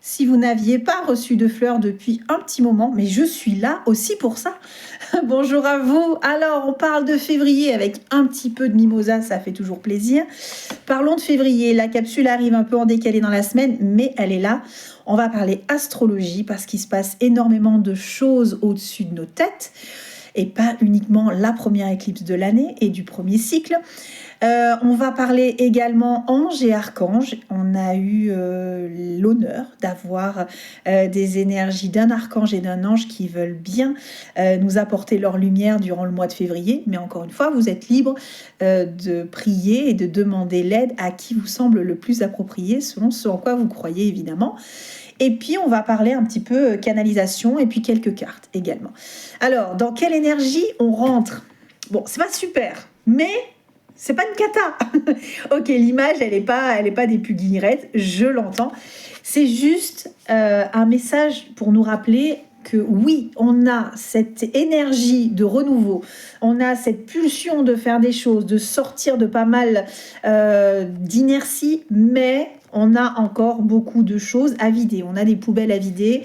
si vous n'aviez pas reçu de fleurs depuis un petit moment, mais je suis là aussi pour ça. Bonjour à vous. Alors, on parle de février avec un petit peu de mimosa, ça fait toujours plaisir. Parlons de février. La capsule arrive un peu en décalé dans la semaine, mais elle est là. On va parler astrologie parce qu'il se passe énormément de choses au-dessus de nos têtes et pas uniquement la première éclipse de l'année et du premier cycle. On va parler également anges et archanges. On a eu l'honneur d'avoir des énergies d'un archange et d'un ange qui veulent bien nous apporter leur lumière durant le mois de février. Mais encore une fois, vous êtes libre de prier et de demander l'aide à qui vous semble le plus approprié selon ce en quoi vous croyez évidemment. Et puis, on va parler un petit peu canalisation et puis quelques cartes également. Alors, dans quelle énergie on rentre? Bon, c'est pas super, mais c'est pas une cata. Ok, l'image, elle est pas des plus guillerettes, je l'entends. C'est juste un message pour nous rappeler que oui, on a cette énergie de renouveau, on a cette pulsion de faire des choses, de sortir de pas mal d'inertie, mais on a encore beaucoup de choses à vider. On a des poubelles à vider,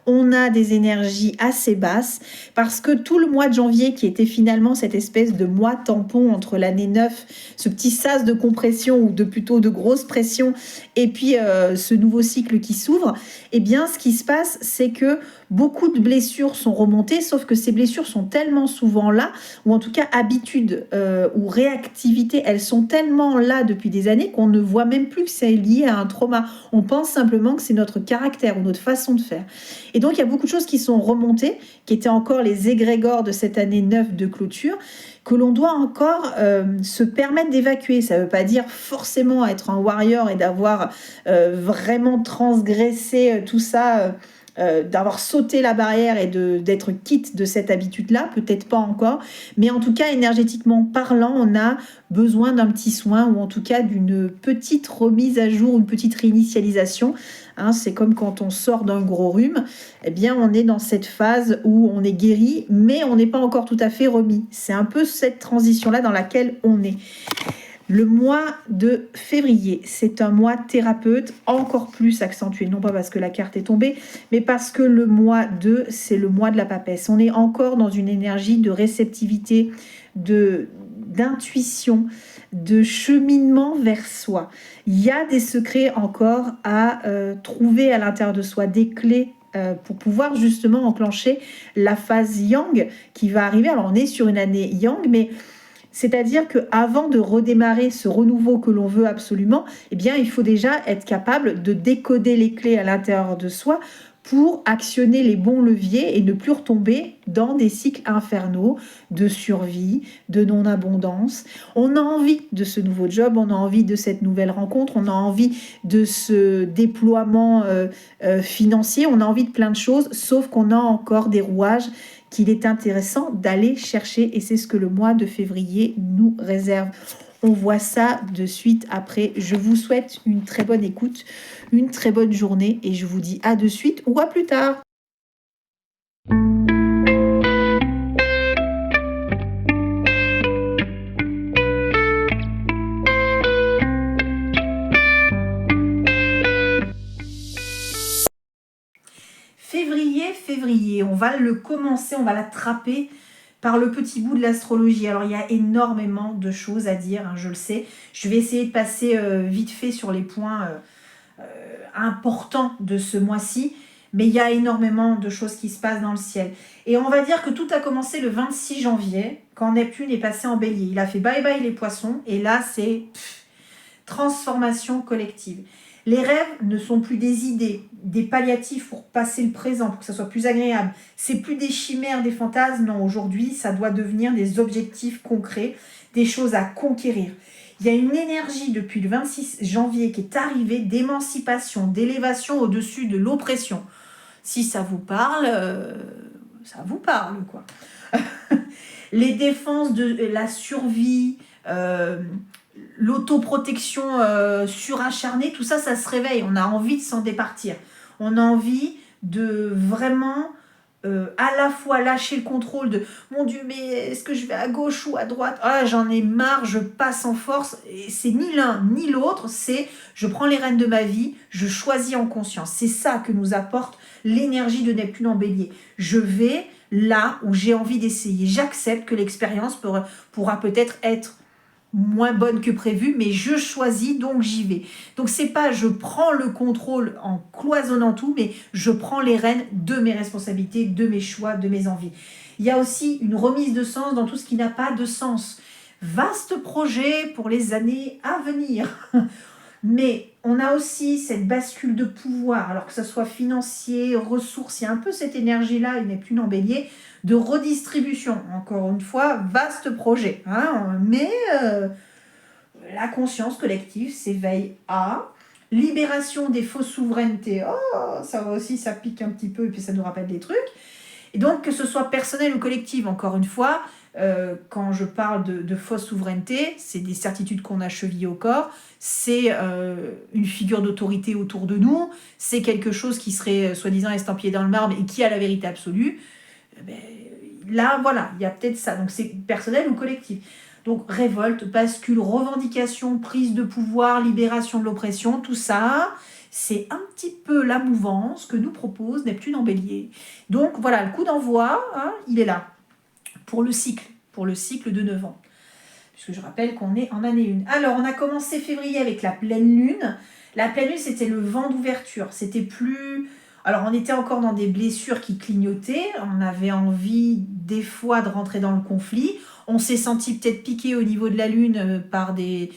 on a des énergies assez basses, parce que tout le mois de janvier, qui était finalement cette espèce de mois tampon entre l'année 9, ce petit sas de compression, ou plutôt de grosse pression, et puis ce nouveau cycle qui s'ouvre, eh bien, ce qui se passe, c'est que beaucoup de blessures sont remontées, sauf que ces blessures sont tellement souvent là, ou en tout cas habitude ou réactivité, elles sont tellement là depuis des années qu'on ne voit même plus que c'est lié à un trauma. On pense simplement que c'est notre caractère ou notre façon de faire. Et donc, il y a beaucoup de choses qui sont remontées, qui étaient encore les égrégores de cette année 9 de clôture, que l'on doit encore se permettre d'évacuer. Ça ne veut pas dire forcément être un warrior et d'avoir vraiment transgressé tout ça, d'avoir sauté la barrière et d'être quitte de cette habitude-là, peut-être pas encore, mais en tout cas, énergétiquement parlant, on a besoin d'un petit soin ou en tout cas d'une petite remise à jour, une petite réinitialisation. Hein, c'est comme quand on sort d'un gros rhume, eh bien, on est dans cette phase où on est guéri, mais on n'est pas encore tout à fait remis. C'est un peu cette transition-là dans laquelle on est. Le mois de février, c'est un mois thérapeute encore plus accentué, non pas parce que la carte est tombée, mais parce que le mois 2, c'est le mois de la papesse. On est encore dans une énergie de réceptivité, d'intuition, de cheminement vers soi. Il y a des secrets encore à trouver à l'intérieur de soi, des clés pour pouvoir justement enclencher la phase yang qui va arriver. Alors on est sur une année yang, mais c'est-à-dire qu'avant de redémarrer ce renouveau que l'on veut absolument, eh bien, il faut déjà être capable de décoder les clés à l'intérieur de soi pour actionner les bons leviers et ne plus retomber dans des cycles infernaux de survie, de non-abondance. On a envie de ce nouveau job, on a envie de cette nouvelle rencontre, on a envie de ce déploiement financier, on a envie de plein de choses, sauf qu'on a encore des rouages qu'il est intéressant d'aller chercher et c'est ce que le mois de février nous réserve. On voit ça de suite après. Je vous souhaite une très bonne écoute, une très bonne journée et je vous dis à de suite ou à plus tard. Février, on va le commencer, on va l'attraper par le petit bout de l'astrologie. Alors, il y a énormément de choses à dire, hein, je le sais. Je vais essayer de passer vite fait sur les points importants de ce mois-ci, mais il y a énormément de choses qui se passent dans le ciel. Et on va dire que tout a commencé le 26 janvier, quand Neptune est passé en bélier. Il a fait bye-bye les poissons, et là, c'est transformation collective. Les rêves ne sont plus des idées, des palliatifs pour passer le présent, pour que ça soit plus agréable. C'est plus des chimères, des fantasmes. Non, aujourd'hui, ça doit devenir des objectifs concrets, des choses à conquérir. Il y a une énergie depuis le 26 janvier qui est arrivée d'émancipation, d'élévation au-dessus de l'oppression. Si ça vous parle, ça vous parle, quoi. Les défenses de la survie, l'autoprotection suracharnée, tout ça, ça se réveille. On a envie de s'en départir. On a envie de vraiment à la fois lâcher le contrôle de mon Dieu, mais est-ce que je vais à gauche ou à droite? Ah, j'en ai marre, je passe en force. Et c'est ni l'un ni l'autre, c'est je prends les rênes de ma vie, je choisis en conscience. C'est ça que nous apporte l'énergie de Neptune en bélier. Je vais là où j'ai envie d'essayer. J'accepte que l'expérience pourra peut-être être moins bonne que prévu, mais je choisis, donc j'y vais. Donc c'est pas je prends le contrôle en cloisonnant tout, mais je prends les rênes de mes responsabilités, de mes choix, de mes envies. Il y a aussi une remise de sens dans tout ce qui n'a pas de sens. Vaste projet pour les années à venir. Mais on a aussi cette bascule de pouvoir, alors que ce soit financier, ressources, il y a un peu cette énergie-là, il n'est plus en bélier, de redistribution. Encore une fois, vaste projet. Hein, mais la conscience collective s'éveille à libération des fausses souverainetés. Oh, ça va aussi, ça pique un petit peu et puis ça nous rappelle des trucs. Et donc, que ce soit personnel ou collectif, encore une fois, quand je parle de fausse souveraineté, c'est des certitudes qu'on a chevillées au corps, c'est une figure d'autorité autour de nous, c'est quelque chose qui serait soi-disant estampillé dans le marbre et qui a la vérité absolue. Ben, là, voilà, il y a peut-être ça. Donc, c'est personnel ou collectif. Donc, révolte, bascule, revendication, prise de pouvoir, libération de l'oppression, tout ça, c'est un petit peu la mouvance que nous propose Neptune en bélier. Donc, voilà, le coup d'envoi, hein, il est là pour le cycle de 9 ans. Puisque je rappelle qu'on est en année 1. Alors, on a commencé février avec la pleine lune. La pleine lune, c'était le vent d'ouverture. C'était plus... Alors, on était encore dans des blessures qui clignotaient. On avait envie, des fois, de rentrer dans le conflit. On s'est senti peut-être piqué au niveau de la lune par des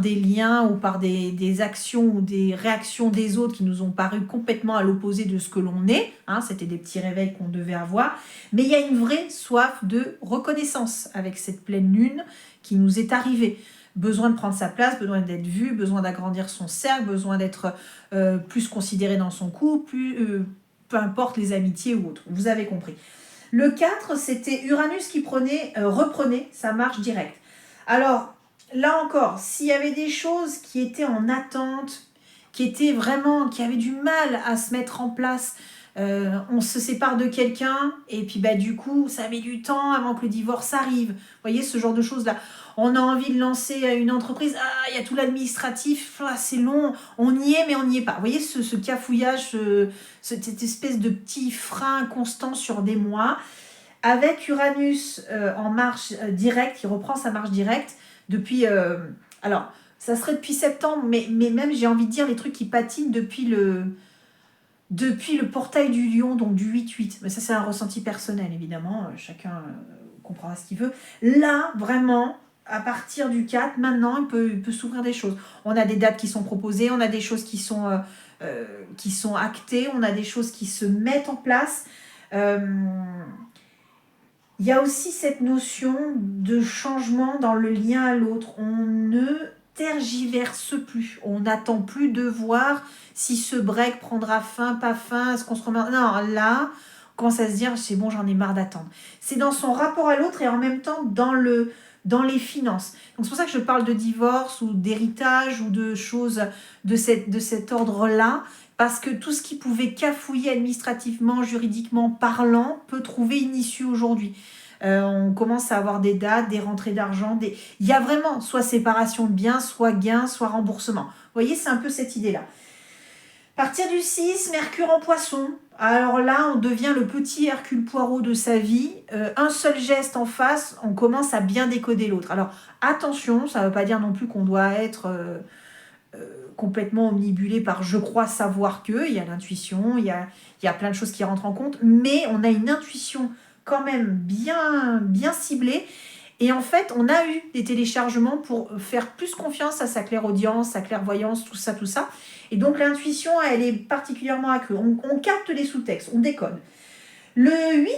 liens ou par des actions ou des réactions des autres qui nous ont paru complètement à l'opposé de ce que l'on est. Hein, c'était des petits réveils qu'on devait avoir. Mais il y a une vraie soif de reconnaissance avec cette pleine lune qui nous est arrivée. Besoin de prendre sa place, besoin d'être vu, besoin d'agrandir son cercle, besoin d'être plus considéré dans son couple, peu importe les amitiés ou autres. Vous avez compris. Le 4, c'était Uranus qui reprenait sa marche directe. Alors, là encore, s'il y avait des choses qui étaient en attente, qui avaient du mal à se mettre en place, on se sépare de quelqu'un et puis du coup, ça met du temps avant que le divorce arrive. Vous voyez, ce genre de choses-là. On a envie de lancer une entreprise, il y a tout l'administratif, c'est long, on y est mais on n'y est pas. Vous voyez ce cafouillage, cette espèce de petit frein constant sur des mois. Avec Uranus en marche directe, qui reprend sa marche directe depuis... alors, ça serait depuis septembre, mais même j'ai envie de dire les trucs qui patinent depuis le portail du lion, donc du 8-8. Mais ça, c'est un ressenti personnel, évidemment. Chacun comprendra ce qu'il veut. Là, vraiment, à partir du 4, maintenant, il peut s'ouvrir des choses. On a des dates qui sont proposées, on a des choses qui sont actées, on a des choses qui se mettent en place. Il y a aussi cette notion de changement dans le lien à l'autre. On ne tergiverse plus. On n'attend plus de voir si ce break prendra fin, pas fin, est-ce qu'on se remet... Non, là, on commence à se dire, c'est bon, j'en ai marre d'attendre. C'est dans son rapport à l'autre et en même temps dans les finances. Donc c'est pour ça que je parle de divorce ou d'héritage ou de choses de cet ordre-là, parce que tout ce qui pouvait cafouiller administrativement, juridiquement parlant, peut trouver une issue aujourd'hui. On commence à avoir des dates, des rentrées d'argent, il y a vraiment soit séparation de biens, soit gain, soit remboursement. Vous voyez, c'est un peu cette idée-là. À partir du 6, Mercure en Poisson. Alors là, on devient le petit Hercule Poirot de sa vie. Un seul geste en face, on commence à bien décoder l'autre. Alors attention, ça ne veut pas dire non plus qu'on doit être complètement omnibulé par je crois savoir que. Il y a l'intuition, il y a plein de choses qui rentrent en compte, mais on a une intuition quand même bien ciblée. Et en fait, on a eu des téléchargements pour faire plus confiance à sa clairaudience, sa clairvoyance, tout ça. Et donc l'intuition, elle est particulièrement accrue. On capte les sous-textes, on déconne. Le 8,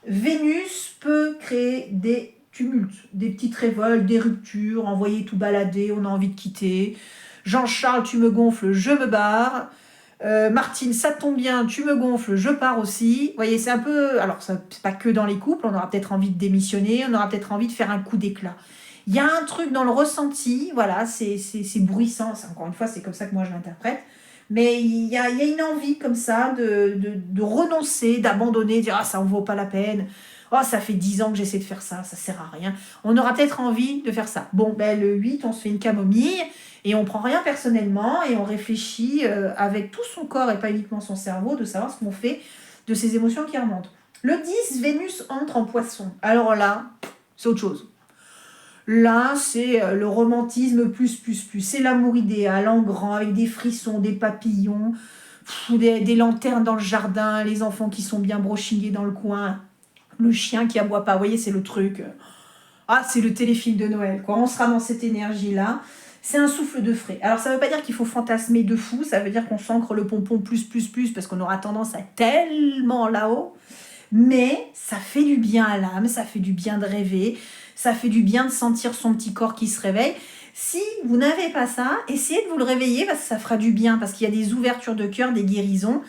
Vénus peut créer des tumultes, des petites révoltes, des ruptures, envoyer tout balader, on a envie de quitter. Jean-Charles, tu me gonfles, je me barre. Martine, ça tombe bien, tu me gonfles, je pars aussi. Vous voyez, c'est un peu... Alors, c'est pas que dans les couples, on aura peut-être envie de démissionner, on aura peut-être envie de faire un coup d'éclat. Il y a un truc dans le ressenti, voilà, c'est bruissant, encore une fois, c'est comme ça que moi je l'interprète. Mais il y a une envie comme ça de renoncer, d'abandonner, de dire ah ça en vaut pas la peine. Oh, ça fait 10 ans que j'essaie de faire ça sert à rien. On aura peut-être envie de faire ça. Bon, ben le 8, on se fait une camomille et on prend rien personnellement et on réfléchit avec tout son corps et pas uniquement son cerveau de savoir ce qu'on fait de ces émotions qui remontent. Le 10, Vénus entre en Poisson. Alors là, c'est autre chose. Là, c'est le romantisme plus. C'est l'amour idéal en grand, avec des frissons, des papillons, des lanternes dans le jardin, les enfants qui sont bien brochingés dans le coin, le chien qui aboie pas. Vous voyez, c'est le truc. Ah, c'est le téléfilm de Noël, quoi. On sera dans cette énergie-là. C'est un souffle de frais. Alors, ça ne veut pas dire qu'il faut fantasmer de fou. Ça veut dire qu'on s'ancre le pompon plus, parce qu'on aura tendance à être tellement là-haut. Mais ça fait du bien à l'âme, ça fait du bien de rêver, ça fait du bien de sentir son petit corps qui se réveille. Si vous n'avez pas ça, essayez de vous le réveiller parce que ça fera du bien, parce qu'il y a des ouvertures de cœur, des guérisons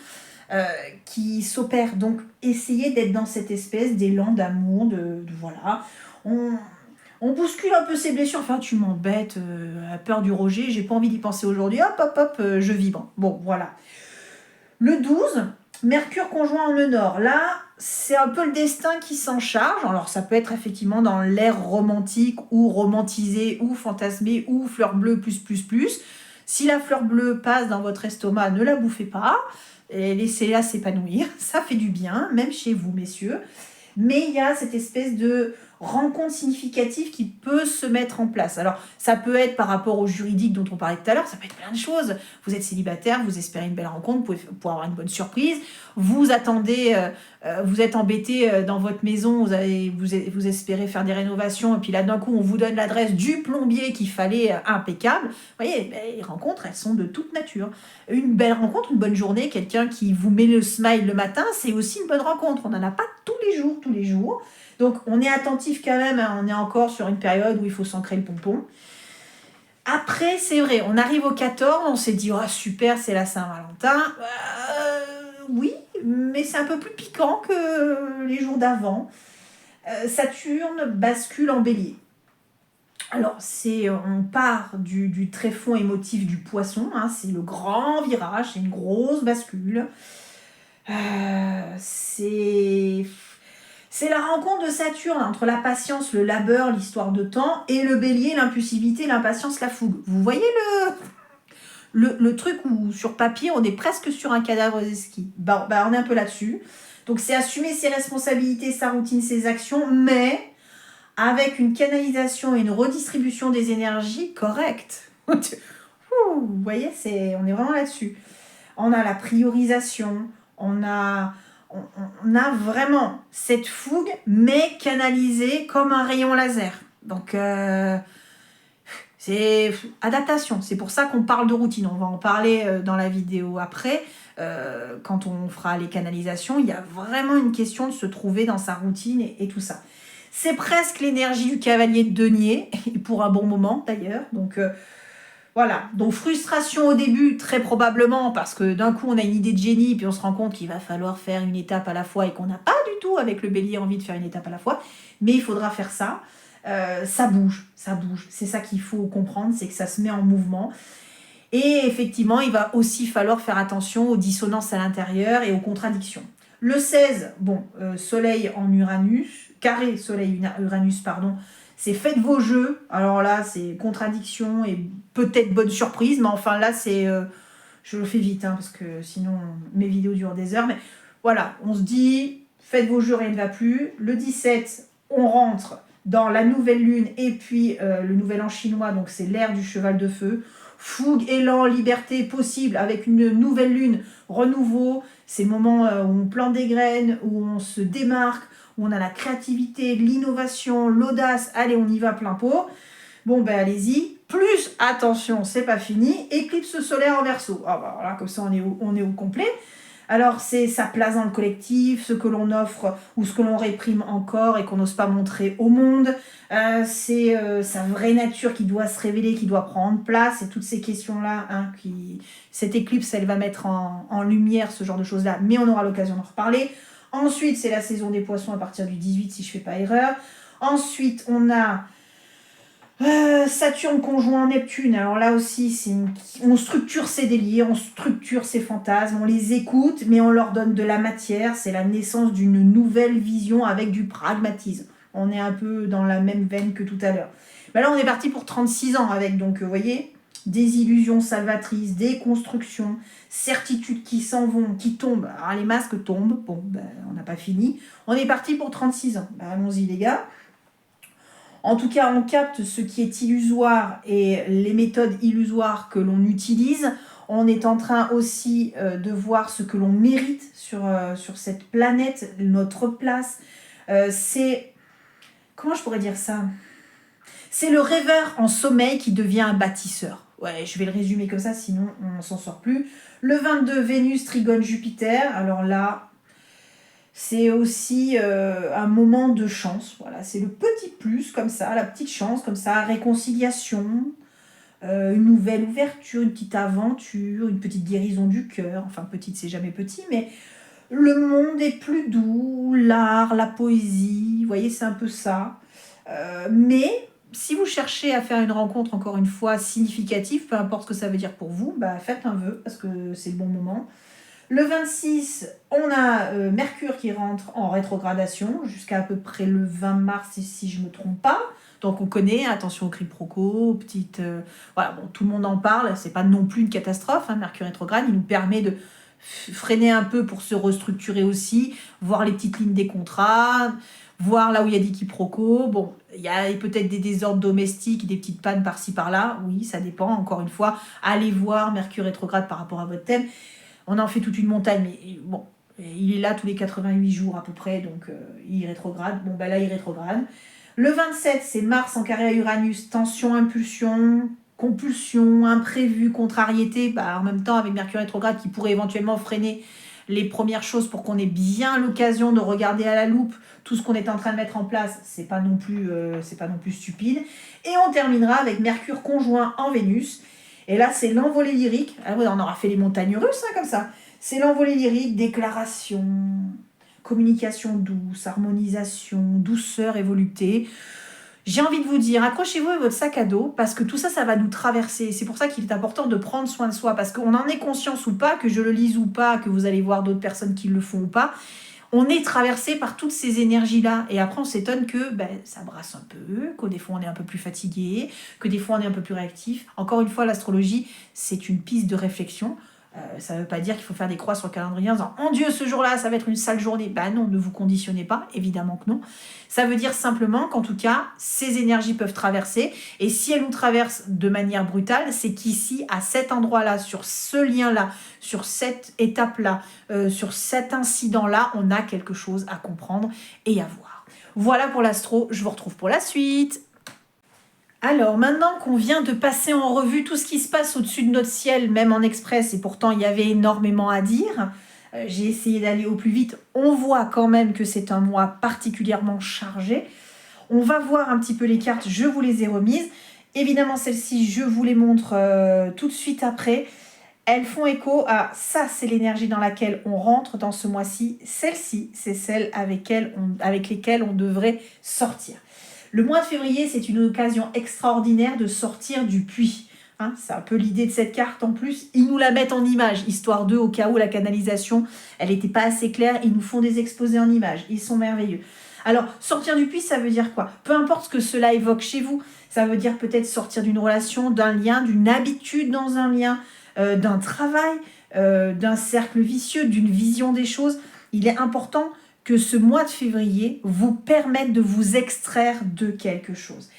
qui s'opèrent. Donc, essayez d'être dans cette espèce d'élan d'amour, de voilà. On bouscule un peu ses blessures. Enfin, tu m'embêtes, à peur du rejet, j'ai pas envie d'y penser aujourd'hui. Hop, je vibre. Bon, voilà. Le 12, Mercure conjoint en nœud nord. Là, c'est un peu le destin qui s'en charge. Alors, ça peut être effectivement dans l'ère romantique ou romantisé ou fantasmé ou fleur bleue plus. Si la fleur bleue passe dans votre estomac, ne la bouffez pas et laissez-la s'épanouir. Ça fait du bien, même chez vous, messieurs. Mais il y a cette espèce de rencontre significative qui peut se mettre en place. Alors, ça peut être par rapport au juridique dont on parlait tout à l'heure, ça peut être plein de choses. Vous êtes célibataire, vous espérez une belle rencontre, vous pouvez avoir une bonne surprise. Vous attendez, vous êtes embêté dans votre maison, vous espérez faire des rénovations, et puis là, d'un coup, on vous donne l'adresse du plombier qu'il fallait impeccable. Vous voyez, les rencontres, elles sont de toute nature. Une belle rencontre, une bonne journée, quelqu'un qui vous met le smile le matin, c'est aussi une bonne rencontre. On n'en a pas tous les jours. Donc, on est attentif quand même, hein, on est encore sur une période où il faut s'ancrer le pompon. Après, c'est vrai, on arrive au 14, on s'est dit, oh super, c'est la Saint-Valentin. Oui, mais c'est un peu plus piquant que les jours d'avant. Saturne bascule en bélier. Alors, on part du tréfonds émotif du poisson, hein, c'est le grand virage, c'est une grosse bascule. C'est la rencontre de Saturne entre la patience, le labeur, l'histoire de temps, et le bélier, l'impulsivité, l'impatience, la fougue. Vous voyez le truc où sur papier, on est presque sur un cadavre d'esquis. On est un peu là-dessus. Donc c'est assumer ses responsabilités, sa routine, ses actions, mais avec une canalisation et une redistribution des énergies correctes. Vous voyez, on est vraiment là-dessus. On a la priorisation, on a vraiment cette fougue, mais canalisée comme un rayon laser. Donc, c'est adaptation. C'est pour ça qu'on parle de routine. On va en parler dans la vidéo après. Quand on fera les canalisations, il y a vraiment une question de se trouver dans sa routine et tout ça. C'est presque l'énergie du cavalier de denier, pour un bon moment d'ailleurs. Donc, voilà, donc frustration au début, très probablement, parce que d'un coup on a une idée de génie, puis on se rend compte qu'il va falloir faire une étape à la fois et qu'on n'a pas du tout avec le bélier envie de faire une étape à la fois, mais il faudra faire ça. Ça bouge. C'est ça qu'il faut comprendre, c'est que ça se met en mouvement. Et effectivement, il va aussi falloir faire attention aux dissonances à l'intérieur et aux contradictions. Le 16, Soleil en Uranus, carré Soleil-Uranus, pardon, c'est faites vos jeux. Alors là, c'est contradiction et peut-être bonne surprise, mais enfin là, je le fais vite, hein, parce que sinon, mes vidéos durent des heures. Mais voilà, on se dit, faites vos jeux, rien ne va plus. Le 17, on rentre dans la nouvelle lune et puis le nouvel an chinois, donc c'est l'ère du cheval de feu. Fougue, élan, liberté possible avec une nouvelle lune, renouveau. C'est le moment où on plante des graines, où on se démarque, où on a la créativité, l'innovation, l'audace. Allez, on y va plein pot. Allez-y. Plus, attention, c'est pas fini. Éclipse solaire en Verseau. Voilà, comme ça, on est au complet. Alors, c'est sa place dans le collectif, ce que l'on offre ou ce que l'on réprime encore et qu'on n'ose pas montrer au monde. C'est sa vraie nature qui doit se révéler, qui doit prendre place. Et toutes ces questions-là, hein, cette éclipse, elle va mettre en lumière ce genre de choses-là. Mais on aura l'occasion d'en reparler. Ensuite, c'est la saison des poissons à partir du 18, si je ne fais pas erreur. Ensuite, on a Saturne conjoint Neptune, alors là aussi, on structure ses délires, on structure ses fantasmes, on les écoute, mais on leur donne de la matière. C'est la naissance d'une nouvelle vision avec du pragmatisme. On est un peu dans la même veine que tout à l'heure. Ben là, on est parti pour 36 ans avec, donc, vous voyez, des illusions salvatrices, des constructions, certitudes qui s'en vont, qui tombent. Alors, les masques tombent, bon, ben, on n'a pas fini. On est parti pour 36 ans. Ben, allons-y, les gars. En tout cas, on capte ce qui est illusoire et les méthodes illusoires que l'on utilise. On est en train aussi de voir ce que l'on mérite sur cette planète, notre place. C'est... Comment je pourrais dire ça? C'est le rêveur en sommeil qui devient un bâtisseur. Ouais, je vais le résumer comme ça, sinon on s'en sort plus. Le 22, Vénus, Trigone, Jupiter. Alors là, c'est aussi un moment de chance. Voilà, c'est le petit plus, comme ça, la petite chance, comme ça, réconciliation, une nouvelle ouverture, une petite aventure, une petite guérison du cœur. Enfin, petite, c'est jamais petit, mais le monde est plus doux, l'art, la poésie, vous voyez, c'est un peu ça. Mais si vous cherchez à faire une rencontre, encore une fois, significative, peu importe ce que ça veut dire pour vous, bah, faites un vœu, parce que c'est le bon moment. Le 26, on a Mercure qui rentre en rétrogradation jusqu'à à peu près le 20 mars, si je ne me trompe pas. Donc on connaît, attention au quiproquo, petite... voilà, bon, tout le monde en parle, c'est pas non plus une catastrophe, hein, Mercure rétrograde, il nous permet de freiner un peu pour se restructurer aussi, voir les petites lignes des contrats, voir là où il y a des quiproquos. Bon, il y a peut-être des désordres domestiques, des petites pannes par-ci par-là, oui, ça dépend, encore une fois. Allez voir Mercure rétrograde par rapport à votre thème. On en fait toute une montagne, mais bon, il est là tous les 88 jours à peu près, donc il rétrograde. Bon, ben là, il rétrograde. Le 27, c'est Mars en carré à Uranus, tension, impulsion, compulsion, imprévu, contrariété, bah, en même temps avec Mercure rétrograde qui pourrait éventuellement freiner les premières choses pour qu'on ait bien l'occasion de regarder à la loupe tout ce qu'on est en train de mettre en place. C'est pas non plus stupide. Et on terminera avec Mercure conjoint en Vénus. Et là, c'est l'envolée lyrique. Ah ouais, on aura fait les montagnes russes, hein, comme ça. C'est l'envolée lyrique, déclaration, communication douce, harmonisation, douceur et volupté. J'ai envie de vous dire, accrochez-vous à votre sac à dos, parce que tout ça, ça va nous traverser. C'est pour ça qu'il est important de prendre soin de soi, parce qu'on en est conscience ou pas, que je le lise ou pas, que vous allez voir d'autres personnes qui le font ou pas. On est traversé par toutes ces énergies-là. Et après, on s'étonne que ça brasse un peu, que des fois, on est un peu plus fatigué, que des fois, on est un peu plus réactif. Encore une fois, l'astrologie, c'est une piste de réflexion. Ça ne veut pas dire qu'il faut faire des croix sur le calendrier en disant « Oh Dieu, ce jour-là, ça va être une sale journée ». Ben non, ne vous conditionnez pas, évidemment que non. Ça veut dire simplement qu'en tout cas, ces énergies peuvent traverser. Et si elles nous traversent de manière brutale, c'est qu'ici, à cet endroit-là, sur ce lien-là, sur cette étape-là, sur cet incident-là, on a quelque chose à comprendre et à voir. Voilà pour l'astro, je vous retrouve pour la suite. Alors, maintenant qu'on vient de passer en revue tout ce qui se passe au-dessus de notre ciel, même en express, et pourtant il y avait énormément à dire, j'ai essayé d'aller au plus vite. On voit quand même que c'est un mois particulièrement chargé. On va voir un petit peu les cartes, je vous les ai remises. Évidemment, celles-ci, je vous les montre tout de suite après. Elles font écho à ça, c'est l'énergie dans laquelle on rentre dans ce mois-ci. Celle-ci, c'est celle avec lesquelles on devrait sortir. Le mois de février, c'est une occasion extraordinaire de sortir du puits. Hein, c'est un peu l'idée de cette carte en plus. Ils nous la mettent en image, histoire d'eux, au cas où la canalisation, elle n'était pas assez claire. Ils nous font des exposés en images. Ils sont merveilleux. Alors, sortir du puits, ça veut dire quoi? Peu importe ce que cela évoque chez vous. Ça veut dire peut-être sortir d'une relation, d'un lien, d'une habitude dans un lien, d'un travail, d'un cercle vicieux, d'une vision des choses. Il est important que ce mois de février vous permette de vous extraire de quelque chose.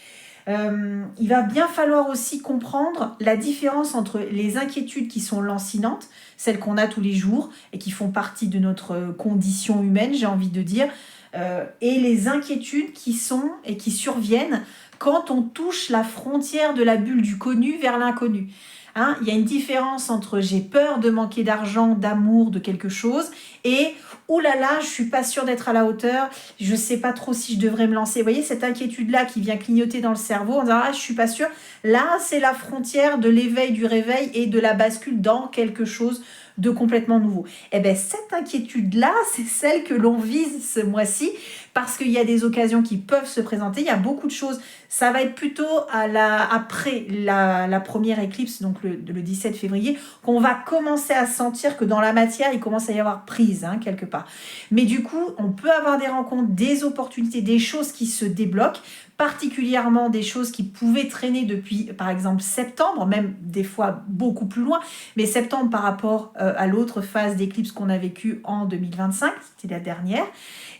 Il va bien falloir aussi comprendre la différence entre les inquiétudes qui sont lancinantes, celles qu'on a tous les jours et qui font partie de notre condition humaine, j'ai envie de dire, et les inquiétudes qui sont et qui surviennent quand on touche la frontière de la bulle du connu vers l'inconnu. Hein, il y a une différence entre j'ai peur de manquer d'argent, d'amour, de quelque chose et oh là là, je suis pas sûre d'être à la hauteur, je sais pas trop si je devrais me lancer. Vous voyez cette inquiétude-là qui vient clignoter dans le cerveau en disant ah, je suis pas sûre. Là, c'est la frontière de l'éveil, du réveil et de la bascule dans quelque chose de complètement nouveau. Et bien, cette inquiétude-là, c'est celle que l'on vise ce mois-ci parce qu'il y a des occasions qui peuvent se présenter. Il y a beaucoup de choses. Ça va être plutôt après la première éclipse, donc le 17 février, qu'on va commencer à sentir que dans la matière, il commence à y avoir prise, quelque part. Mais du coup, on peut avoir des rencontres, des opportunités, des choses qui se débloquent, particulièrement des choses qui pouvaient traîner depuis, par exemple, septembre, même des fois beaucoup plus loin, mais septembre par rapport à l'autre phase d'éclipse qu'on a vécue en 2025, c'était la dernière.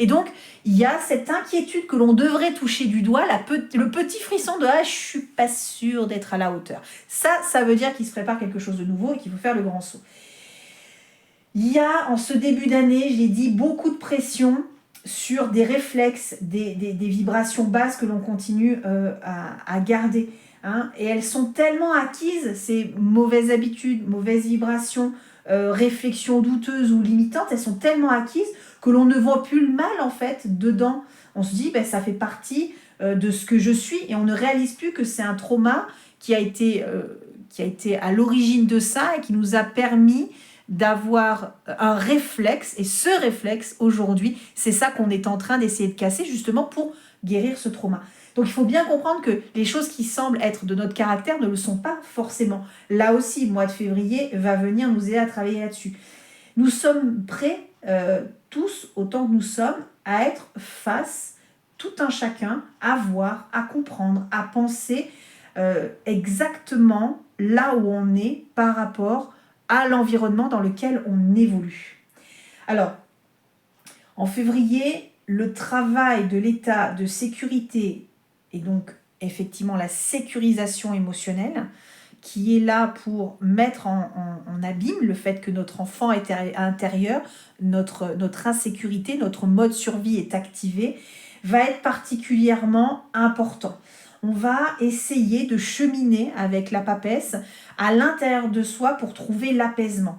Et donc, il y a cette inquiétude que l'on devrait toucher du doigt, le petit frisson de « Ah, je suis pas sûre d'être à la hauteur ». Ça veut dire qu'il se prépare quelque chose de nouveau et qu'il faut faire le grand saut. Il y a, en ce début d'année, j'ai dit, beaucoup de pression sur des réflexes, des vibrations basses que l'on continue à garder. Et elles sont tellement acquises, ces mauvaises habitudes, mauvaises vibrations, réflexions douteuses ou limitantes, elles sont tellement acquises que l'on ne voit plus le mal en fait dedans. On se dit, ça fait partie de ce que je suis et on ne réalise plus que c'est un trauma qui a été à l'origine de ça et qui nous a permis d'avoir un réflexe. Et ce réflexe, aujourd'hui, c'est ça qu'on est en train d'essayer de casser justement pour guérir ce trauma. Donc il faut bien comprendre que les choses qui semblent être de notre caractère ne le sont pas forcément. Là aussi, le mois de février va venir nous aider à travailler là-dessus. Nous sommes prêts, tous, autant que nous sommes, à être face, tout un chacun, à voir, à comprendre, à penser exactement là où on est par rapport à l'environnement dans lequel on évolue. Alors, en février, le travail de l'état de sécurité et donc effectivement la sécurisation émotionnelle qui est là pour mettre en abîme le fait que notre enfant est intérieur, notre insécurité, notre mode survie est activé, va être particulièrement important. On va essayer de cheminer avec la papesse à l'intérieur de soi pour trouver l'apaisement.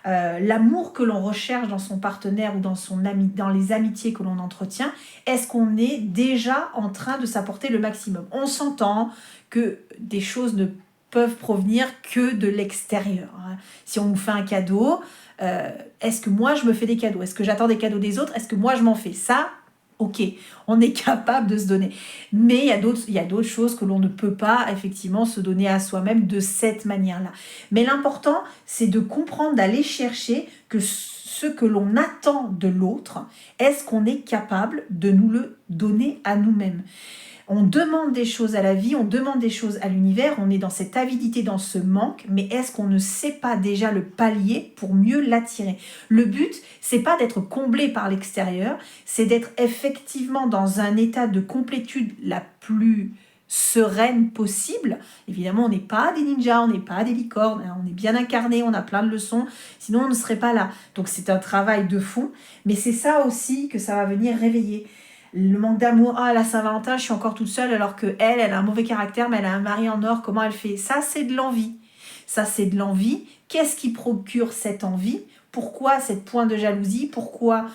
L'amour que l'on recherche dans son partenaire ou dans les amitiés que l'on entretient, est-ce qu'on est déjà en train de s'apporter le maximum? On s'entend que des choses ne peuvent provenir que de l'extérieur. Si on nous fait un cadeau, est-ce que moi je me fais des cadeaux? Est-ce que j'attends des cadeaux des autres? Est-ce que moi je m'en fais? Ça, ok, on est capable de se donner. Mais il y a d'autres choses que l'on ne peut pas effectivement se donner à soi-même de cette manière-là. Mais l'important, c'est de comprendre, d'aller chercher que ce que l'on attend de l'autre, est-ce qu'on est capable de nous le donner à nous-mêmes? On demande des choses à la vie, on demande des choses à l'univers, on est dans cette avidité, dans ce manque, mais est-ce qu'on ne sait pas déjà le pallier pour mieux l'attirer? Le but, c'est pas d'être comblé par l'extérieur, c'est d'être effectivement dans un état de complétude la plus sereine possible. Évidemment, on n'est pas des ninjas, on n'est pas des licornes, on est bien incarné, on a plein de leçons, sinon on ne serait pas là. Donc c'est un travail de fond, mais c'est ça aussi que ça va venir réveiller. Le manque d'amour, à la Saint-Valentin, je suis encore toute seule alors qu'elle a un mauvais caractère, mais elle a un mari en or, comment elle fait? Ça, c'est de l'envie. Ça, c'est de l'envie. Qu'est-ce qui procure cette envie? Pourquoi cette pointe de jalousie? Pourquoi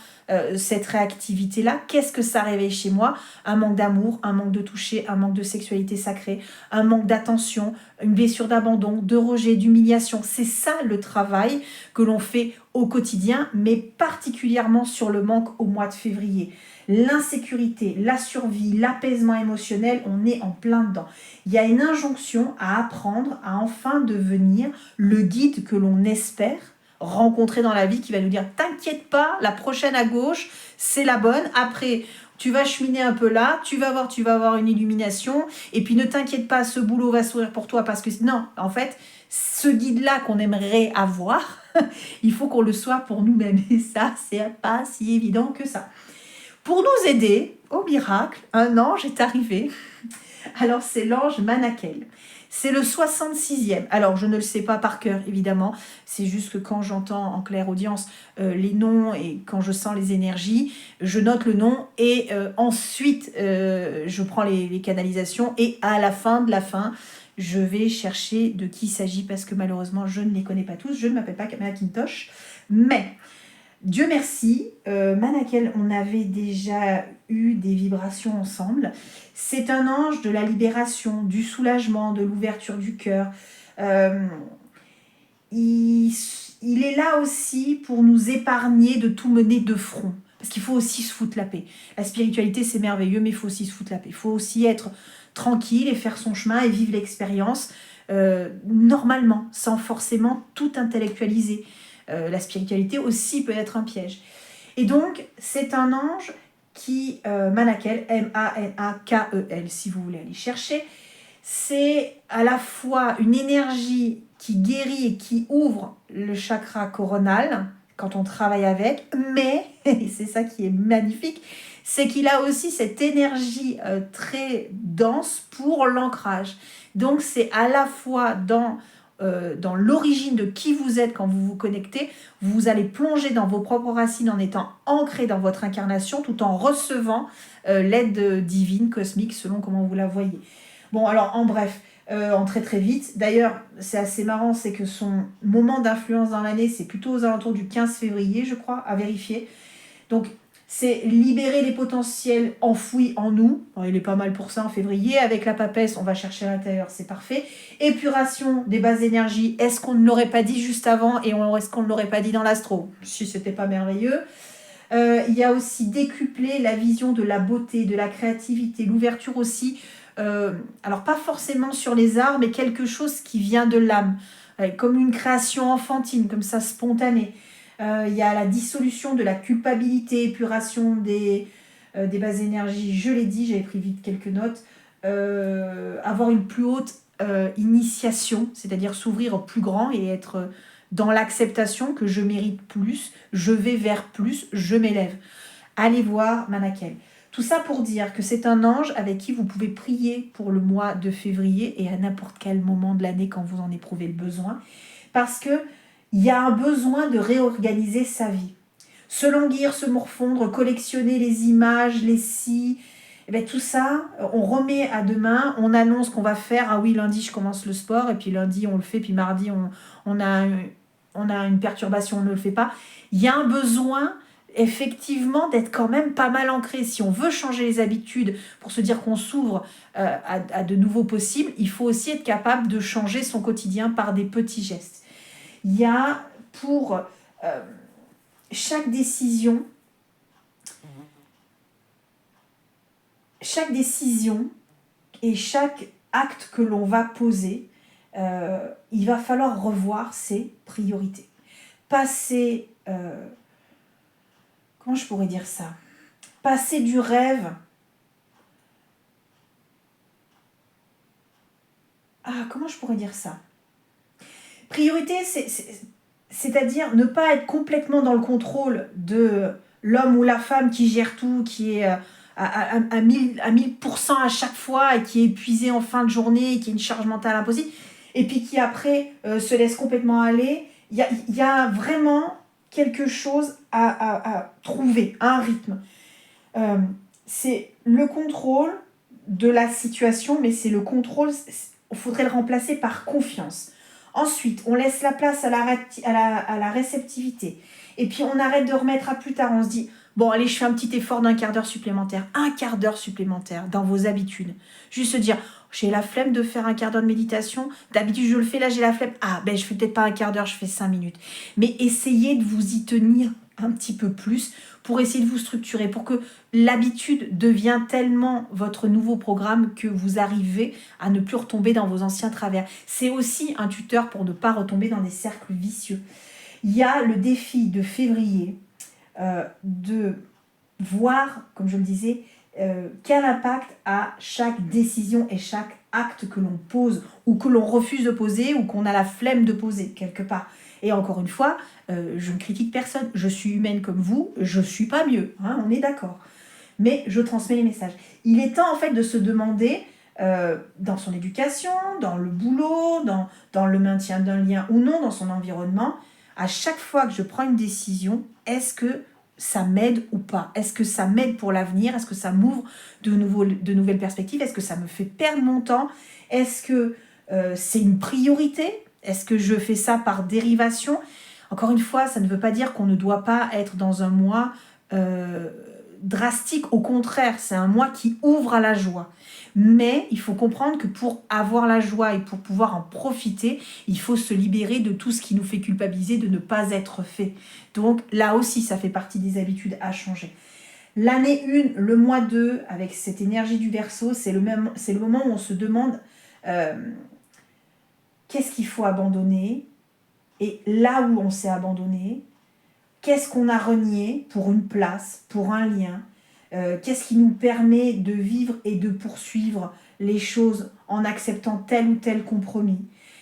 cette réactivité-là? Qu'est-ce que ça réveille chez moi? Un manque d'amour, un manque de toucher, un manque de sexualité sacrée, un manque d'attention, une blessure d'abandon, de rejet, d'humiliation. C'est ça le travail que l'on fait au quotidien, mais particulièrement sur le manque au mois de février. L'insécurité, la survie, l'apaisement émotionnel, on est en plein dedans. Il y a une injonction à apprendre à enfin devenir le guide que l'on espère rencontrer dans la vie, qui va nous dire « T'inquiète pas, la prochaine à gauche, c'est la bonne. Après, tu vas cheminer un peu là, tu vas avoir une illumination. Et puis ne t'inquiète pas, ce boulot va sourire pour toi. » Parce que non, en fait, ce guide-là qu'on aimerait avoir, il faut qu'on le soit pour nous-mêmes. Et ça, c'est pas si évident que ça. Pour nous aider, au miracle, un ange est arrivé. Alors, c'est l'ange Manakel. C'est le 66e. Alors, je ne le sais pas par cœur, évidemment. C'est juste que quand j'entends en claire audience les noms et quand je sens les énergies, je note le nom et ensuite, je prends les canalisations et à la fin de la fin, je vais chercher de qui il s'agit parce que malheureusement, je ne les connais pas tous. Je ne m'appelle pas Macintosh, mais... Dieu merci, Manakel, on avait déjà eu des vibrations ensemble. C'est un ange de la libération, du soulagement, de l'ouverture du cœur. Il est là aussi pour nous épargner de tout mener de front. Parce qu'il faut aussi se foutre la paix. La spiritualité, c'est merveilleux, mais il faut aussi se foutre la paix. Il faut aussi être tranquille et faire son chemin et vivre l'expérience normalement, sans forcément tout intellectualiser. La spiritualité aussi peut être un piège. Et donc, c'est un ange qui, Manakel, Manakel, si vous voulez aller chercher, c'est à la fois une énergie qui guérit et qui ouvre le chakra coronal quand on travaille avec, mais, et c'est ça qui est magnifique, c'est qu'il a aussi cette énergie très dense pour l'ancrage. Donc c'est à la fois dans l'origine de qui vous êtes quand vous vous connectez, vous allez plonger dans vos propres racines en étant ancré dans votre incarnation tout en recevant l'aide divine, cosmique, selon comment vous la voyez. Bon, alors en bref, en très très vite. D'ailleurs, c'est assez marrant, c'est que son moment d'influence dans l'année, c'est plutôt aux alentours du 15 février, je crois, à vérifier. Donc, c'est libérer les potentiels enfouis en nous. Bon, il est pas mal pour ça en février. Avec la papesse, on va chercher à l'intérieur, c'est parfait. Épuration des bases d'énergie. Est-ce qu'on ne l'aurait pas dit juste avant et est-ce qu'on ne l'aurait pas dit dans l'astro? Si c'était pas merveilleux. Il y a aussi décupler la vision de la beauté, de la créativité, l'ouverture aussi. Alors pas forcément sur les arts, mais quelque chose qui vient de l'âme, comme une création enfantine, comme ça spontanée. Il y a la dissolution de la culpabilité, épuration des bases énergies, je l'ai dit, j'avais pris vite quelques notes. Avoir une plus haute initiation, c'est-à-dire s'ouvrir au plus grand et être dans l'acceptation que je mérite plus, je vais vers plus, je m'élève. Allez voir Manakel. Tout ça pour dire que c'est un ange avec qui vous pouvez prier pour le mois de février et à n'importe quel moment de l'année quand vous en éprouvez le besoin. Parce qu'il y a un besoin de réorganiser sa vie. Se languir, se morfondre, collectionner les images, les si, et bien tout ça, on remet à demain, on annonce qu'on va faire, ah oui, lundi je commence le sport, et puis lundi on le fait, puis mardi on a une perturbation, on ne le fait pas. Il y a un besoin effectivement d'être quand même pas mal ancré. Si on veut changer les habitudes pour se dire qu'on s'ouvre à de nouveaux possibles, il faut aussi être capable de changer son quotidien par des petits gestes. Il y a pour chaque décision et chaque acte que l'on va poser, il va falloir revoir ses priorités. Passer... comment je pourrais dire ça? Passer du rêve... comment je pourrais dire ça? Priorité, c'est-à-dire ne pas être complètement dans le contrôle de l'homme ou la femme qui gère tout, qui est à 1000% à chaque fois et qui est épuisé en fin de journée, qui a une charge mentale impossible, et puis qui après se laisse complètement aller. Il y a vraiment quelque chose à trouver, un rythme. C'est le contrôle de la situation, mais c'est le contrôle, il faudrait le remplacer par confiance. Ensuite, on laisse la place à la réceptivité. Et puis, on arrête de remettre à plus tard. On se dit, bon, allez, je fais un petit effort d'un quart d'heure supplémentaire. Un quart d'heure supplémentaire dans vos habitudes. Juste se dire, j'ai la flemme de faire un quart d'heure de méditation. D'habitude, je le fais, là, j'ai la flemme. Je fais peut-être pas un quart d'heure, je fais 5 minutes. Mais essayez de vous y tenir un petit peu plus pour essayer de vous structurer, pour que l'habitude devienne tellement votre nouveau programme que vous arrivez à ne plus retomber dans vos anciens travers. C'est aussi un tuteur pour ne pas retomber dans des cercles vicieux. Il y a le défi de février de voir, comme je le disais, quel impact a chaque décision et chaque acte que l'on pose ou que l'on refuse de poser ou qu'on a la flemme de poser quelque part. Et encore une fois, je ne critique personne, je suis humaine comme vous, je ne suis pas mieux, hein, on est d'accord. Mais je transmets les messages. Il est temps en fait de se demander, dans son éducation, dans le boulot, dans le maintien d'un lien ou non, dans son environnement, à chaque fois que je prends une décision, est-ce que ça m'aide ou pas? Est-ce que ça m'aide pour l'avenir? Est-ce que ça m'ouvre de nouvelles perspectives? Est-ce que ça me fait perdre mon temps? Est-ce que c'est une priorité? Est-ce que je fais ça par dérivation? Encore une fois, ça ne veut pas dire qu'on ne doit pas être dans un mois drastique. Au contraire, c'est un mois qui ouvre à la joie. Mais il faut comprendre que pour avoir la joie et pour pouvoir en profiter, il faut se libérer de tout ce qui nous fait culpabiliser de ne pas être fait. Donc là aussi, ça fait partie des habitudes à changer. L'année 1, le mois 2, avec cette énergie du Verseau, c'est le moment où on se demande qu'est-ce qu'il faut abandonner, et là où on s'est abandonné, qu'est-ce qu'on a renié pour une place, pour un lien, qu'est-ce qui nous permet de vivre et de poursuivre les choses en acceptant tel ou tel compromis.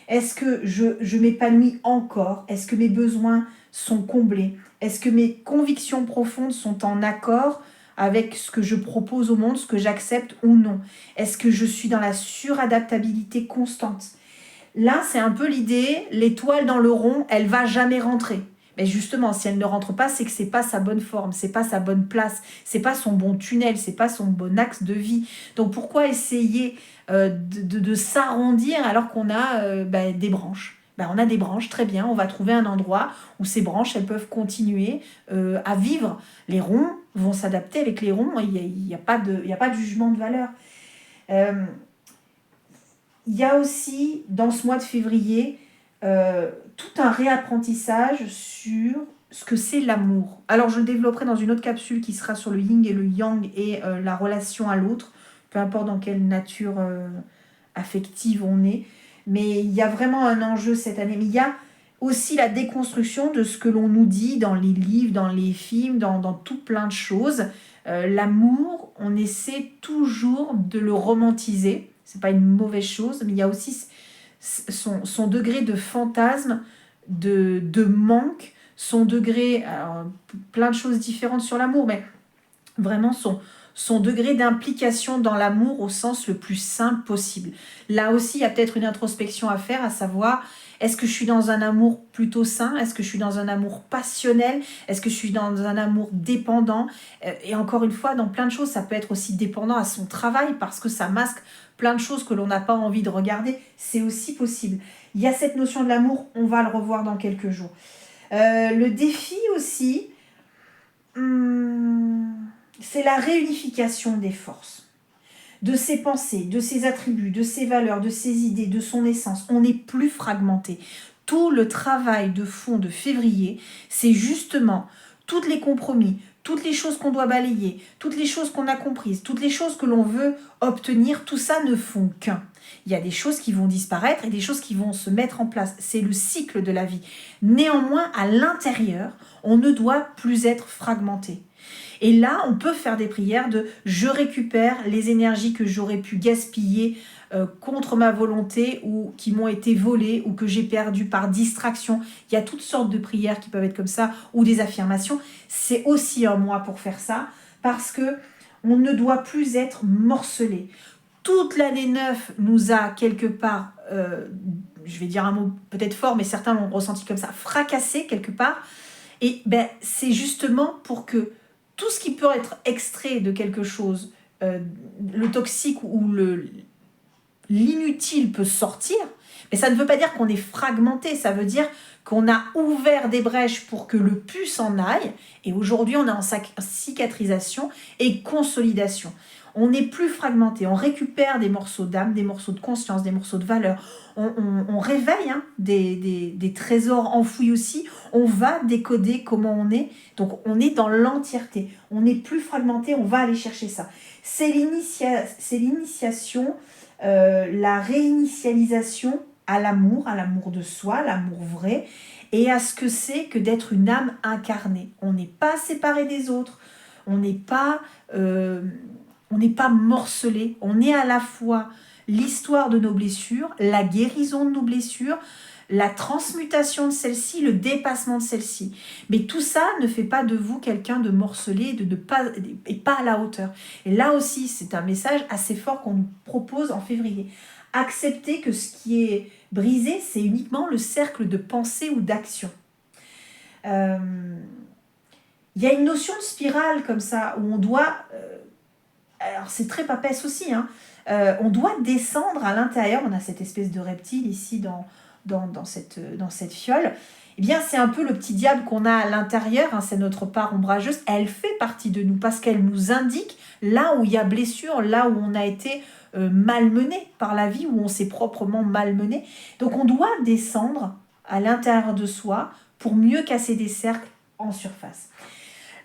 Est-ce que je m'épanouis encore? Est-ce que mes besoins sont comblés? Est-ce que mes convictions profondes sont en accord avec ce que je propose au monde, ce que j'accepte ou non? Est-ce que je suis dans la suradaptabilité constante? Là, c'est un peu l'idée, l'étoile dans le rond, elle va jamais rentrer. Mais justement, si elle ne rentre pas, c'est que c'est pas sa bonne forme, c'est pas sa bonne place, c'est pas son bon tunnel, c'est pas son bon axe de vie. Donc pourquoi essayer de s'arrondir alors qu'on a des branches? On a des branches, très bien, on va trouver un endroit où ces branches, elles peuvent continuer à vivre. Les ronds vont s'adapter avec les ronds, il n'y a pas de jugement de valeur. Il y a aussi, dans ce mois de février, tout un réapprentissage sur ce que c'est l'amour. Alors, je le développerai dans une autre capsule qui sera sur le yin et le yang et la relation à l'autre, peu importe dans quelle nature affective on est. Mais il y a vraiment un enjeu cette année. Mais il y a aussi la déconstruction de ce que l'on nous dit dans les livres, dans les films, dans tout plein de choses. L'amour, on essaie toujours de le romantiser. C'est pas une mauvaise chose, mais il y a aussi son degré de fantasme, de manque, son degré, alors, plein de choses différentes sur l'amour, mais vraiment son degré d'implication dans l'amour au sens le plus simple possible. Là aussi, il y a peut-être une introspection à faire, à savoir, est-ce que je suis dans un amour plutôt sain? Est-ce que je suis dans un amour passionnel? Est-ce que je suis dans un amour dépendant? Et encore une fois, dans plein de choses, ça peut être aussi dépendant à son travail parce que ça masque plein de choses que l'on n'a pas envie de regarder. C'est aussi possible. Il y a cette notion de l'amour, on va le revoir dans quelques jours. Le défi aussi, c'est la réunification des forces, de ses pensées, de ses attributs, de ses valeurs, de ses idées, de son essence. On n'est plus fragmenté. Tout le travail de fond de février, c'est justement tous les compromis, toutes les choses qu'on doit balayer, toutes les choses qu'on a comprises, toutes les choses que l'on veut obtenir, tout ça ne font qu'un. Il y a des choses qui vont disparaître et des choses qui vont se mettre en place. C'est le cycle de la vie. Néanmoins, à l'intérieur, on ne doit plus être fragmenté. Et là, on peut faire des prières de « je récupère les énergies que j'aurais pu gaspiller contre ma volonté ou qui m'ont été volées ou que j'ai perdues par distraction ». Il y a toutes sortes de prières qui peuvent être comme ça ou des affirmations. C'est aussi un mois pour faire ça parce que on ne doit plus être morcelé. Toute l'année 9 nous a quelque part, je vais dire un mot peut-être fort, mais certains l'ont ressenti comme ça, fracassé quelque part. Et c'est justement pour que tout ce qui peut être extrait de quelque chose, le toxique ou l'inutile peut sortir, mais ça ne veut pas dire qu'on est fragmenté, ça veut dire qu'on a ouvert des brèches pour que le pu s'en aille, et aujourd'hui on est en cicatrisation et consolidation. On n'est plus fragmenté, on récupère des morceaux d'âme, des morceaux de conscience, des morceaux de valeur. On réveille des trésors enfouis aussi. On va décoder comment on est. Donc on est dans l'entièreté. On n'est plus fragmenté, on va aller chercher ça. C'est l'initiation, la réinitialisation à l'amour de soi, l'amour vrai, et à ce que c'est que d'être une âme incarnée. On n'est pas séparé des autres, on n'est pas morcelé, on est à la fois l'histoire de nos blessures, la guérison de nos blessures, la transmutation de celle-ci, le dépassement de celle-ci. Mais tout ça ne fait pas de vous quelqu'un de morcelé et pas à la hauteur. Et là aussi, c'est un message assez fort qu'on nous propose en février. Accepter que ce qui est brisé, c'est uniquement le cercle de pensée ou d'action. Il y a une notion de spirale comme ça, où on doit... alors c'est très papesse aussi, on doit descendre à l'intérieur. On a cette espèce de reptile ici dans cette fiole. Eh bien, c'est un peu le petit diable qu'on a à l'intérieur, c'est notre part ombrageuse. Elle fait partie de nous parce qu'elle nous indique là où il y a blessure, là où on a été malmené par la vie, où on s'est proprement malmené. Donc, on doit descendre à l'intérieur de soi pour mieux casser des cercles en surface.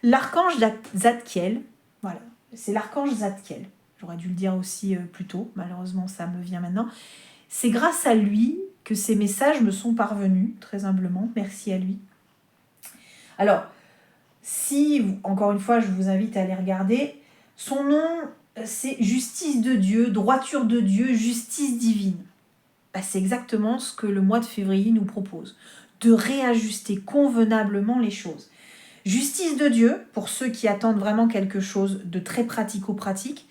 L'archange Zadkiel, Voilà, c'est l'archange Zadkiel. J'aurais dû le dire aussi plus tôt, malheureusement ça me vient maintenant. C'est grâce à lui que ces messages me sont parvenus, très humblement, merci à lui. Alors, si, encore une fois, je vous invite à aller regarder, son nom, c'est justice de Dieu, droiture de Dieu, justice divine. C'est exactement ce que le mois de février nous propose, de réajuster convenablement les choses. Justice de Dieu, pour ceux qui attendent vraiment quelque chose de très pratico-pratique,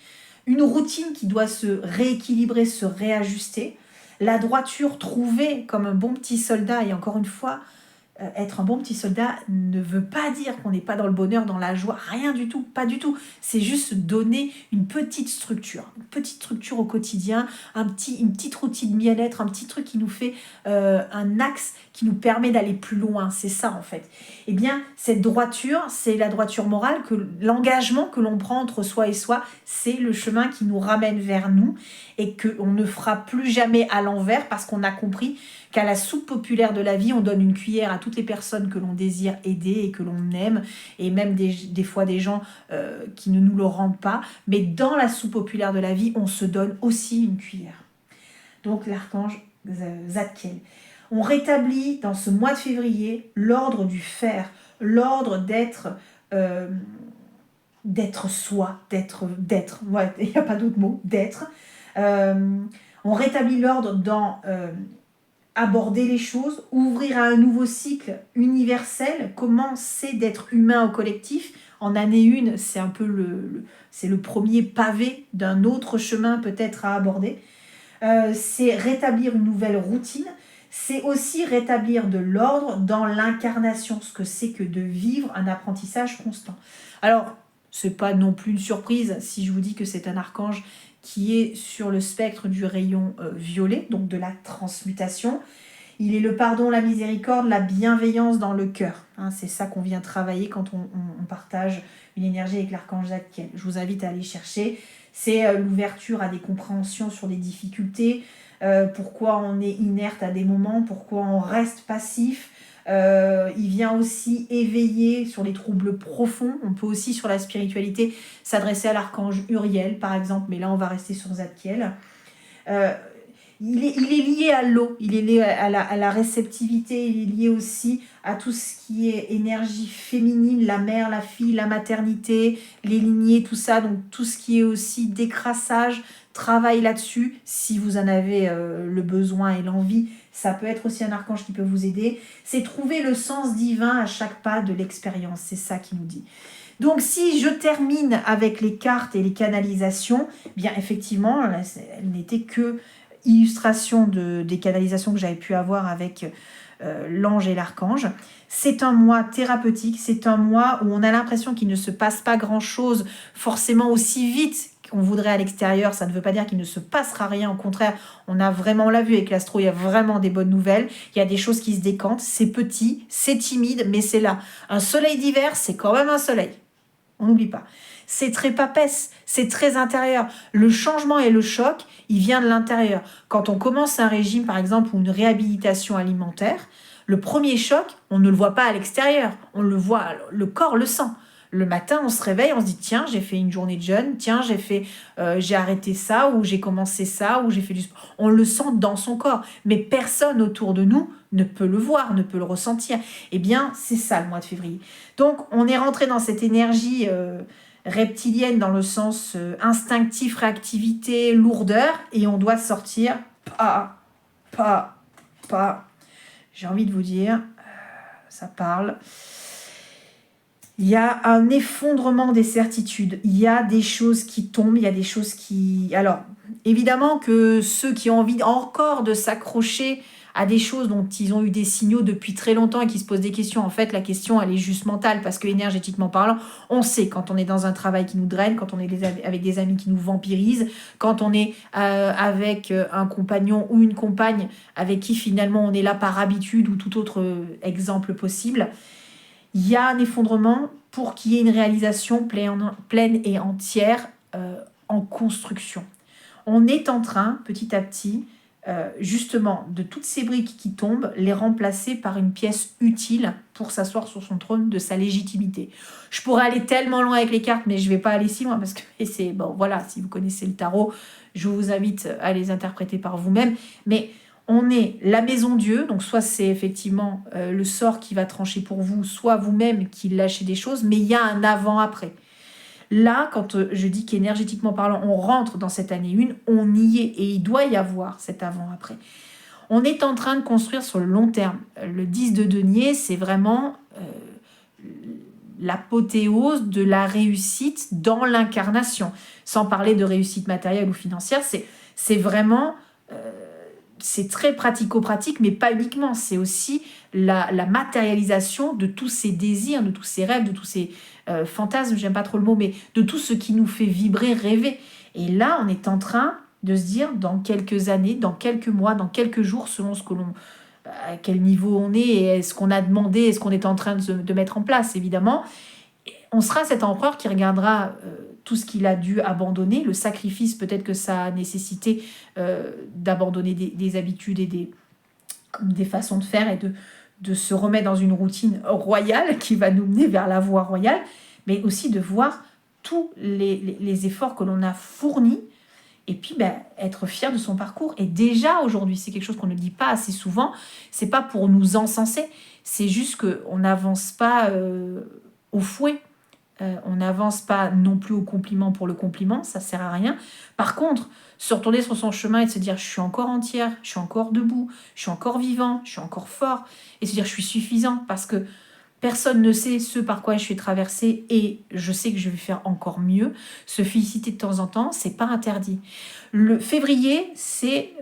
une routine qui doit se rééquilibrer, se réajuster, la droiture trouvée comme un bon petit soldat, et encore une fois, être un bon petit soldat ne veut pas dire qu'on n'est pas dans le bonheur, dans la joie, rien du tout, pas du tout. C'est juste donner une petite structure au quotidien, une petite routine de bien-être, un petit truc qui nous fait un axe qui nous permet d'aller plus loin. C'est ça en fait. Eh bien, cette droiture, c'est la droiture morale, l'engagement que l'on prend entre soi et soi, c'est le chemin qui nous ramène vers nous et qu'on ne fera plus jamais à l'envers parce qu'on a compris qu'à la soupe populaire de la vie, on donne une cuillère à toutes les personnes que l'on désire aider et que l'on aime, et même des fois des gens qui ne nous le rendent pas. Mais dans la soupe populaire de la vie, on se donne aussi une cuillère. Donc l'archange Zadkiel. On rétablit dans ce mois de février l'ordre du faire, l'ordre d'être soi, d'être, ouais, il n'y a pas d'autre mot, d'être. On rétablit l'ordre dans aborder les choses, ouvrir à un nouveau cycle universel, comment c'est d'être humain au collectif. En année 1, c'est un peu c'est le premier pavé d'un autre chemin peut-être à aborder. C'est rétablir une nouvelle routine. C'est aussi rétablir de l'ordre dans l'incarnation, ce que c'est que de vivre un apprentissage constant. Alors, c'est pas non plus une surprise si je vous dis que c'est un archange qui est sur le spectre du rayon violet, donc de la transmutation. Il est le pardon, la miséricorde, la bienveillance dans le cœur. C'est ça qu'on vient travailler quand on partage une énergie avec l'archange Zadkiel. Je vous invite à aller chercher. C'est l'ouverture à des compréhensions sur des difficultés, pourquoi on est inerte à des moments, pourquoi on reste passif. Il vient aussi éveiller sur les troubles profonds. On peut aussi, sur la spiritualité, s'adresser à l'archange Uriel, par exemple, mais là, on va rester sur Zadkiel. Il est lié à l'eau, il est lié à la réceptivité, il est lié aussi à tout ce qui est énergie féminine, la mère, la fille, la maternité, les lignées, tout ça. Donc tout ce qui est aussi décrassage, travail là-dessus, si vous en avez le besoin et l'envie. Ça peut être aussi un archange qui peut vous aider. C'est trouver le sens divin à chaque pas de l'expérience, c'est ça qui nous dit. Donc si je termine avec les cartes et les canalisations, bien effectivement, elles n'étaient que illustration des canalisations que j'avais pu avoir avec l'ange et l'archange. C'est un mois thérapeutique, c'est un mois où on a l'impression qu'il ne se passe pas grand-chose forcément aussi vite qu'on voudrait à l'extérieur. Ça ne veut pas dire qu'il ne se passera rien, au contraire, on l'a vu avec l'astro, il y a vraiment des bonnes nouvelles, il y a des choses qui se décantent, c'est petit, c'est timide, mais c'est là. Un soleil d'hiver, c'est quand même un soleil. On n'oublie pas. C'est très papesse, c'est très intérieur. Le changement et le choc, il vient de l'intérieur. Quand on commence un régime, par exemple, ou une réhabilitation alimentaire, le premier choc, on ne le voit pas à l'extérieur. On le voit, le corps le sent. Le matin, on se réveille, on se dit, tiens, j'ai fait une journée de jeûne, tiens, j'ai arrêté ça, ou j'ai commencé ça, ou j'ai fait du sport. On le sent dans son corps. Mais personne autour de nous ne peut le voir, ne peut le ressentir. Eh bien, c'est ça le mois de février. Donc, on est rentré dans cette énergie reptilienne dans le sens instinctif, réactivité, lourdeur, et on doit sortir pas. J'ai envie de vous dire, ça parle. Il y a un effondrement des certitudes, il y a des choses qui tombent, il y a des choses qui... Alors, évidemment que ceux qui ont envie encore de s'accrocher à des choses dont ils ont eu des signaux depuis très longtemps et qui se posent des questions, en fait, la question, elle est juste mentale, parce que énergétiquement parlant, on sait quand on est dans un travail qui nous draine, quand on est avec des amis qui nous vampirisent, quand on est avec un compagnon ou une compagne avec qui finalement on est là par habitude ou tout autre exemple possible. Il y a un effondrement pour qu'il y ait une réalisation pleine et entière en construction. On est en train, petit à petit, justement, de toutes ces briques qui tombent, les remplacer par une pièce utile pour s'asseoir sur son trône de sa légitimité. Je pourrais aller tellement loin avec les cartes, mais je ne vais pas aller si loin parce que c'est bon. Voilà, si vous connaissez le tarot, je vous invite à les interpréter par vous-même. Mais on est la maison Dieu, donc soit c'est effectivement le sort qui va trancher pour vous, soit vous-même qui lâchez des choses, mais il y a un avant-après. Là, quand je dis qu'énergétiquement parlant, on rentre dans cette année 1, on y est et il doit y avoir cet avant-après. On est en train de construire sur le long terme. Le 10 de denier, c'est vraiment l'apothéose de la réussite dans l'incarnation. Sans parler de réussite matérielle ou financière, c'est vraiment... c'est très pratico-pratique, mais pas uniquement. C'est aussi la matérialisation de tous ces désirs, de tous ces rêves, de tous ces fantasmes, j'aime pas trop le mot, mais de tout ce qui nous fait vibrer, rêver. Et là, on est en train de se dire, dans quelques années, dans quelques mois, dans quelques jours, selon ce que à quel niveau on est et ce qu'on a demandé et ce qu'on est en train de mettre en place, évidemment, on sera cet empereur qui regardera tout ce qu'il a dû abandonner, le sacrifice peut-être que ça a nécessité d'abandonner des habitudes et des façons de faire et de se remettre dans une routine royale qui va nous mener vers la voie royale, mais aussi de voir tous les efforts que l'on a fournis et puis être fier de son parcours. Et déjà aujourd'hui, c'est quelque chose qu'on ne dit pas assez souvent, c'est pas pour nous encenser, c'est juste qu'on n'avance pas au fouet. On n'avance pas non plus au compliment pour le compliment, ça sert à rien. Par contre, se retourner sur son chemin et se dire je suis encore entière, je suis encore debout, je suis encore vivant, je suis encore fort, et se dire je suis suffisant parce que personne ne sait ce par quoi je suis traversée et je sais que je vais faire encore mieux. Se féliciter de temps en temps, c'est pas interdit. Le février, c'est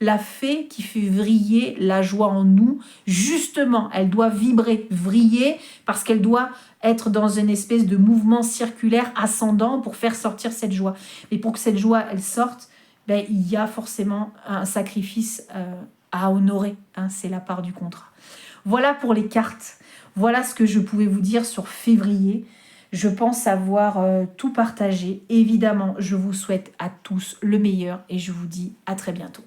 la fée qui fait vriller la joie en nous. Justement, elle doit vibrer, vriller, parce qu'elle doit être dans une espèce de mouvement circulaire ascendant pour faire sortir cette joie. Mais pour que cette joie, elle sorte, il y a forcément un sacrifice à honorer. C'est la part du contrat. Voilà pour les cartes. Voilà ce que je pouvais vous dire sur février. Je pense avoir tout partagé. Évidemment, je vous souhaite à tous le meilleur et je vous dis à très bientôt.